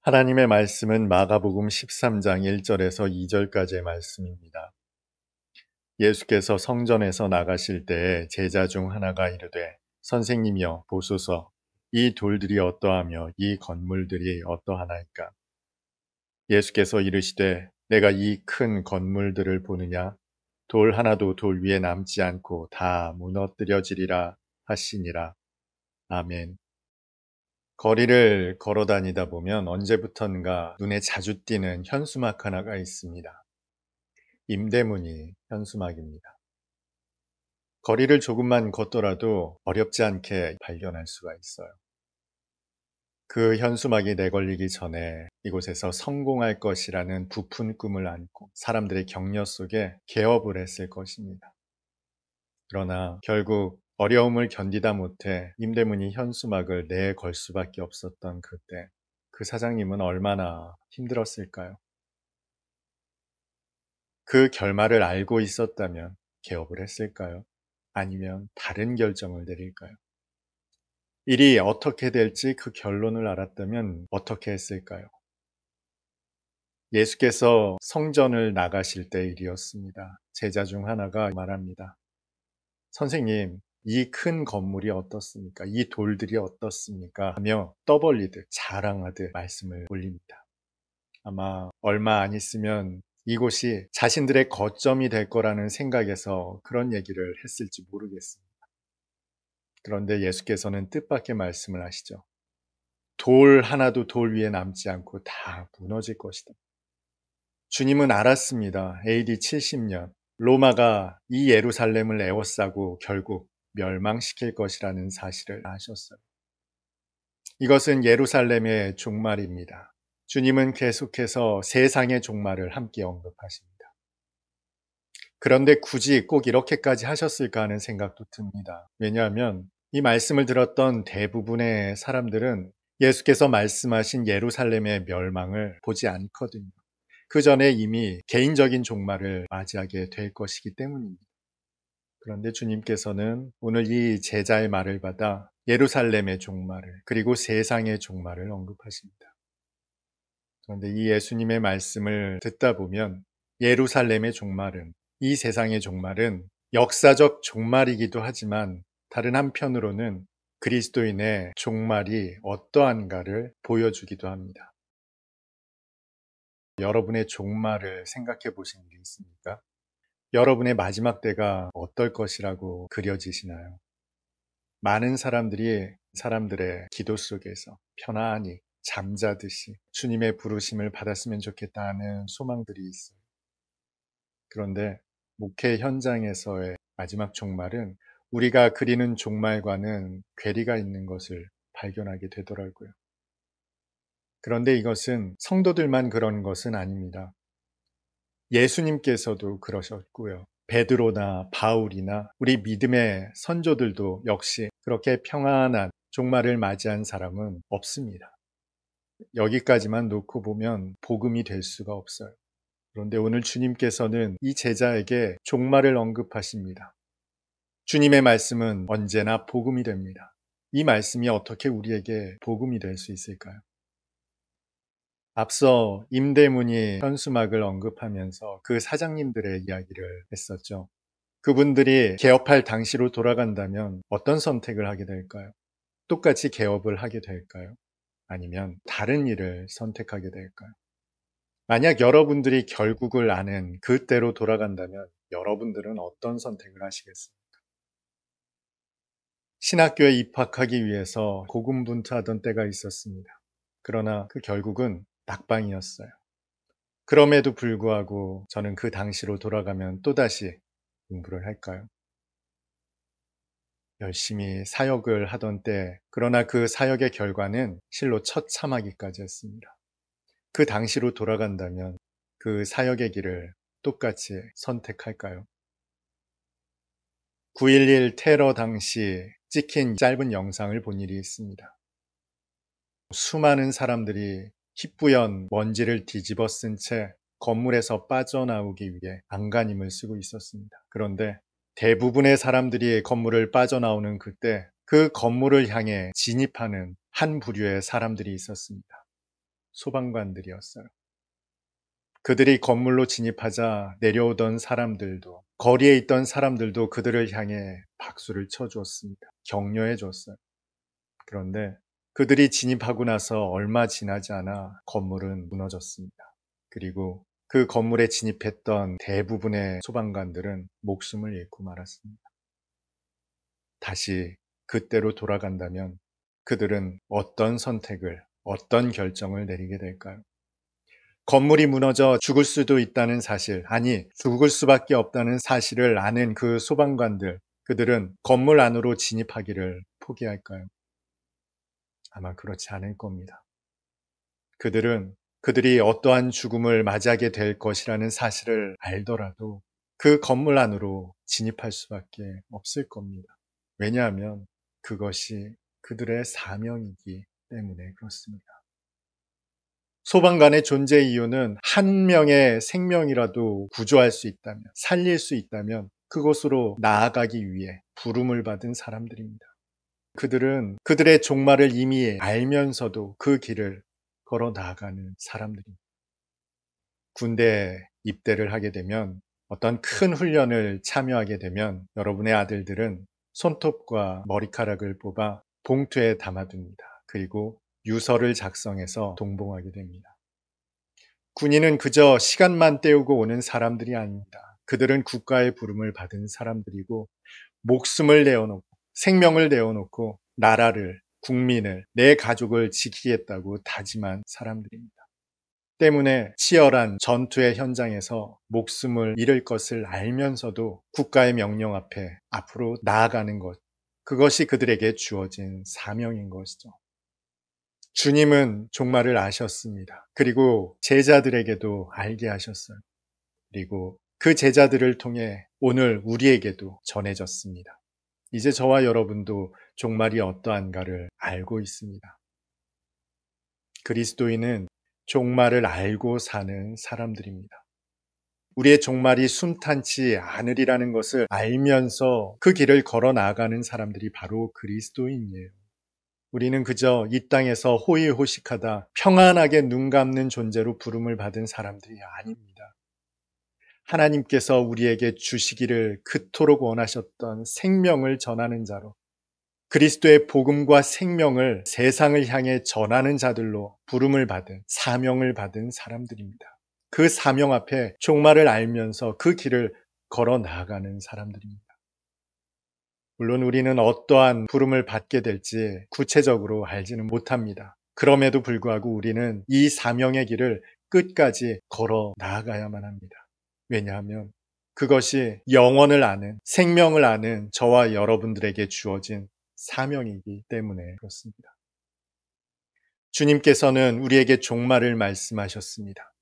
하나님의 말씀은 마가복음 13장 1절에서 2절까지의 말씀입니다. 예수께서 성전에서 나가실 때에 제자 중 하나가 이르되 선생님이여 보소서 이 돌들이 어떠하며 이 건물들이 어떠하나이까. 예수께서 이르시되 내가 이 큰 건물들을 보느냐. 돌 하나도 돌 위에 남지 않고 다 무너뜨려지리라 하시니라. 아멘. 거리를 걸어 다니다 보면 언제부턴가 눈에 자주 띄는 현수막 하나가 있습니다. 임대문이 현수막입니다. 거리를 조금만 걷더라도 어렵지 않게 발견할 수가 있어요. 그 현수막이 내걸리기 전에 이곳에서 성공할 것이라는 부푼 꿈을 안고 사람들의 격려 속에 개업을 했을 것입니다. 그러나 결국 어려움을 견디다 못해 임대문이 현수막을 내걸 수밖에 없었던 그때 그 사장님은 얼마나 힘들었을까요? 그 결말을 알고 있었다면 개업을 했을까요? 아니면 다른 결정을 내릴까요? 일이 어떻게 될지 그 결론을 알았다면 어떻게 했을까요? 예수께서 성전을 나가실 때 일이었습니다. 제자 중 하나가 말합니다. 선생님, 이 큰 건물이 어떻습니까? 이 돌들이 어떻습니까? 하며 떠벌리듯 자랑하듯 말씀을 올립니다. 아마 얼마 안 있으면 이곳이 자신들의 거점이 될 거라는 생각에서 그런 얘기를 했을지 모르겠습니다. 그런데 예수께서는 뜻밖의 말씀을 하시죠. 돌 하나도 돌 위에 남지 않고 다 무너질 것이다. 주님은 알았습니다. AD 70년 로마가 이 예루살렘을 에워싸고 결국 멸망시킬 것이라는 사실을 아셨어요. 이것은 예루살렘의 종말입니다. 주님은 계속해서 세상의 종말을 함께 언급하십니다. 그런데 굳이 꼭 이렇게까지 하셨을까 하는 생각도 듭니다. 왜냐하면 이 말씀을 들었던 대부분의 사람들은 예수께서 말씀하신 예루살렘의 멸망을 보지 않거든요. 그 전에 이미 개인적인 종말을 맞이하게 될 것이기 때문입니다. 그런데 주님께서는 오늘 이 제자의 말을 받아 예루살렘의 종말을 그리고 세상의 종말을 언급하십니다. 그런데 이 예수님의 말씀을 듣다 보면 예루살렘의 종말은 이 세상의 종말은 역사적 종말이기도 하지만 다른 한편으로는 그리스도인의 종말이 어떠한가를 보여주기도 합니다. 여러분의 종말을 생각해 보신 게 있습니까? 여러분의 마지막 때가 어떨 것이라고 그려지시나요? 많은 사람들이 사람들의 기도 속에서 편안히 잠자듯이 주님의 부르심을 받았으면 좋겠다는 소망들이 있어요. 그런데 목회 현장에서의 마지막 종말은 우리가 그리는 종말과는 괴리가 있는 것을 발견하게 되더라고요. 그런데 이것은 성도들만 그런 것은 아닙니다. 예수님께서도 그러셨고요. 베드로나 바울이나 우리 믿음의 선조들도 역시 그렇게 평안한 종말을 맞이한 사람은 없습니다. 여기까지만 놓고 보면 복음이 될 수가 없어요. 그런데 오늘 주님께서는 이 제자에게 종말을 언급하십니다. 주님의 말씀은 언제나 복음이 됩니다. 이 말씀이 어떻게 우리에게 복음이 될 수 있을까요? 앞서 임대문이 현수막을 언급하면서 그 사장님들의 이야기를 했었죠. 그분들이 개업할 당시로 돌아간다면 어떤 선택을 하게 될까요? 똑같이 개업을 하게 될까요? 아니면 다른 일을 선택하게 될까요? 만약 여러분들이 결국을 아는 그때로 돌아간다면 여러분들은 어떤 선택을 하시겠습니까? 신학교에 입학하기 위해서 고군분투하던 때가 있었습니다. 그러나 그 결국은 낙방이었어요. 그럼에도 불구하고 저는 그 당시로 돌아가면 또다시 공부를 할까요? 열심히 사역을 하던 때, 그러나 그 사역의 결과는 실로 처참하기까지였습니다. 그 당시로 돌아간다면 그 사역의 길을 똑같이 선택할까요? 9.11 테러 당시 찍힌 짧은 영상을 본 일이 있습니다. 수많은 사람들이 희뿌연 먼지를 뒤집어 쓴 채 건물에서 빠져나오기 위해 안간힘을 쓰고 있었습니다. 그런데 대부분의 사람들이 건물을 빠져나오는 그때 그 건물을 향해 진입하는 한 부류의 사람들이 있었습니다. 소방관들이었어요. 그들이 건물로 진입하자 내려오던 사람들도, 거리에 있던 사람들도 그들을 향해 박수를 쳐주었습니다. 격려해 줬어요. 그런데 그들이 진입하고 나서 얼마 지나지 않아 건물은 무너졌습니다. 그리고 그 건물에 진입했던 대부분의 소방관들은 목숨을 잃고 말았습니다. 다시 그때로 돌아간다면 그들은 어떤 선택을, 어떤 결정을 내리게 될까요? 건물이 무너져 죽을 수도 있다는 사실, 아니, 죽을 수밖에 없다는 사실을 아는 그 소방관들, 그들은 건물 안으로 진입하기를 포기할까요? 아마 그렇지 않을 겁니다. 그들은 그들이 어떠한 죽음을 맞이하게 될 것이라는 사실을 알더라도 그 건물 안으로 진입할 수밖에 없을 겁니다. 왜냐하면 그것이 그들의 사명이기 때문에 그렇습니다. 소방관의 존재 이유는 한 명의 생명이라도 구조할 수 있다면, 살릴 수 있다면 그곳으로 나아가기 위해 부름을 받은 사람들입니다. 그들은 그들의 종말을 이미 알면서도 그 길을 걸어 나아가는 사람들입니다. 군대에 입대를 하게 되면, 어떤 큰 훈련을 참여하게 되면 여러분의 아들들은 손톱과 머리카락을 뽑아 봉투에 담아둡니다. 그리고 유서를 작성해서 동봉하게 됩니다. 군인은 그저 시간만 때우고 오는 사람들이 아닙니다. 그들은 국가의 부름을 받은 사람들이고 목숨을 내어놓고 생명을 내어놓고 나라를, 국민을, 내 가족을 지키겠다고 다짐한 사람들입니다. 때문에 치열한 전투의 현장에서 목숨을 잃을 것을 알면서도 국가의 명령 앞에 앞으로 나아가는 것, 그것이 그들에게 주어진 사명인 것이죠. 주님은 종말을 아셨습니다. 그리고 제자들에게도 알게 하셨어요. 그리고 그 제자들을 통해 오늘 우리에게도 전해졌습니다. 이제 저와 여러분도 종말이 어떠한가를 알고 있습니다. 그리스도인은 종말을 알고 사는 사람들입니다. 우리의 종말이 순탄치 않으리라는 것을 알면서 그 길을 걸어 나가는 사람들이 바로 그리스도인이에요. 우리는 그저 이 땅에서 호의호식하다 평안하게 눈 감는 존재로 부름을 받은 사람들이 아닙니다. 하나님께서 우리에게 주시기를 그토록 원하셨던 생명을 전하는 자로, 그리스도의 복음과 생명을 세상을 향해 전하는 자들로 부름을 받은, 사명을 받은 사람들입니다. 그 사명 앞에 종말을 알면서 그 길을 걸어 나가는 사람들입니다. 물론 우리는 어떠한 부름을 받게 될지 구체적으로 알지는 못합니다. 그럼에도 불구하고 우리는 이 사명의 길을 끝까지 걸어 나아가야만 합니다. 왜냐하면 그것이 영원을 아는, 생명을 아는 저와 여러분들에게 주어진 사명이기 때문에 그렇습니다. 주님께서는 우리에게 종말을 말씀하셨습니다.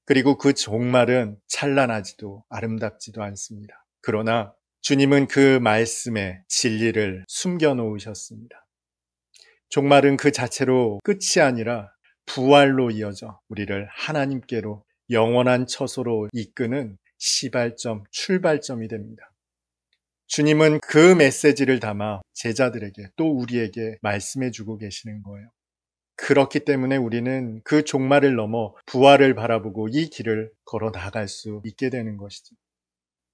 그리고 그 종말은 찬란하지도 아름답지도 않습니다. 그러나 주님은 그 말씀에 진리를 숨겨 놓으셨습니다. 종말은 그 자체로 끝이 아니라 부활로 이어져 우리를 하나님께로 영원한 처소로 이끄는 시발점, 출발점이 됩니다. 주님은 그 메시지를 담아 제자들에게 또 우리에게 말씀해 주고 계시는 거예요. 그렇기 때문에 우리는 그 종말을 넘어 부활을 바라보고 이 길을 걸어 나갈 수 있게 되는 것이죠.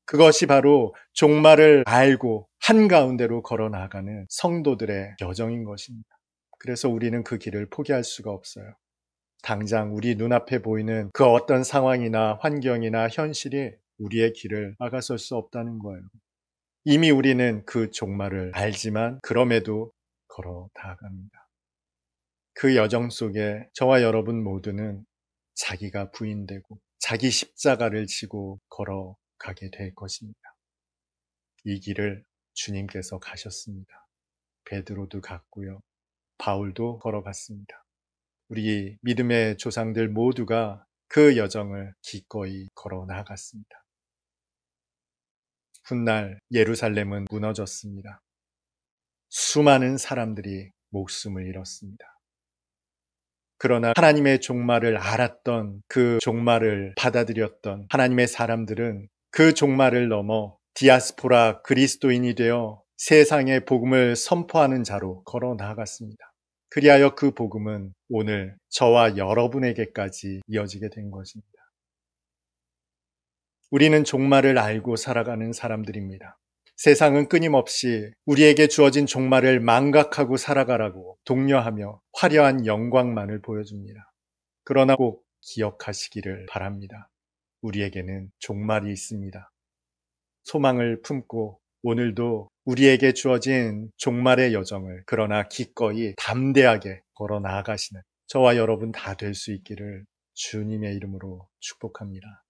그것이 바로 종말을 알고 한가운데로 걸어 나가는 성도들의 여정인 것입니다. 그래서 우리는 그 길을 포기할 수가 없어요. 당장 우리 눈앞에 보이는 그 어떤 상황이나 환경이나 현실이 우리의 길을 막아설 수 없다는 거예요. 이미 우리는 그 종말을 알지만 그럼에도 걸어 나아갑니다. 그 여정 속에 저와 여러분 모두는 자기가 부인되고 자기 십자가를 지고 걸어가게 될 것입니다. 이 길을 주님께서 가셨습니다. 베드로도 갔고요. 바울도 걸어갔습니다. 우리 믿음의 조상들 모두가 그 여정을 기꺼이 걸어 나갔습니다. 훗날 예루살렘은 무너졌습니다. 수많은 사람들이 목숨을 잃었습니다. 그러나 하나님의 종말을 알았던, 그 종말을 받아들였던 하나님의 사람들은 그 종말을 넘어 디아스포라 그리스도인이 되어 세상의 복음을 선포하는 자로 걸어 나아갔습니다. 그리하여 그 복음은 오늘 저와 여러분에게까지 이어지게 된 것입니다. 우리는 종말을 알고 살아가는 사람들입니다. 세상은 끊임없이 우리에게 주어진 종말을 망각하고 살아가라고 독려하며 화려한 영광만을 보여줍니다. 그러나 꼭 기억하시기를 바랍니다. 우리에게는 종말이 있습니다. 소망을 품고 오늘도 우리에게 주어진 종말의 여정을 그러나 기꺼이 담대하게 걸어 나아가시는 저와 여러분 다 될 수 있기를 주님의 이름으로 축복합니다.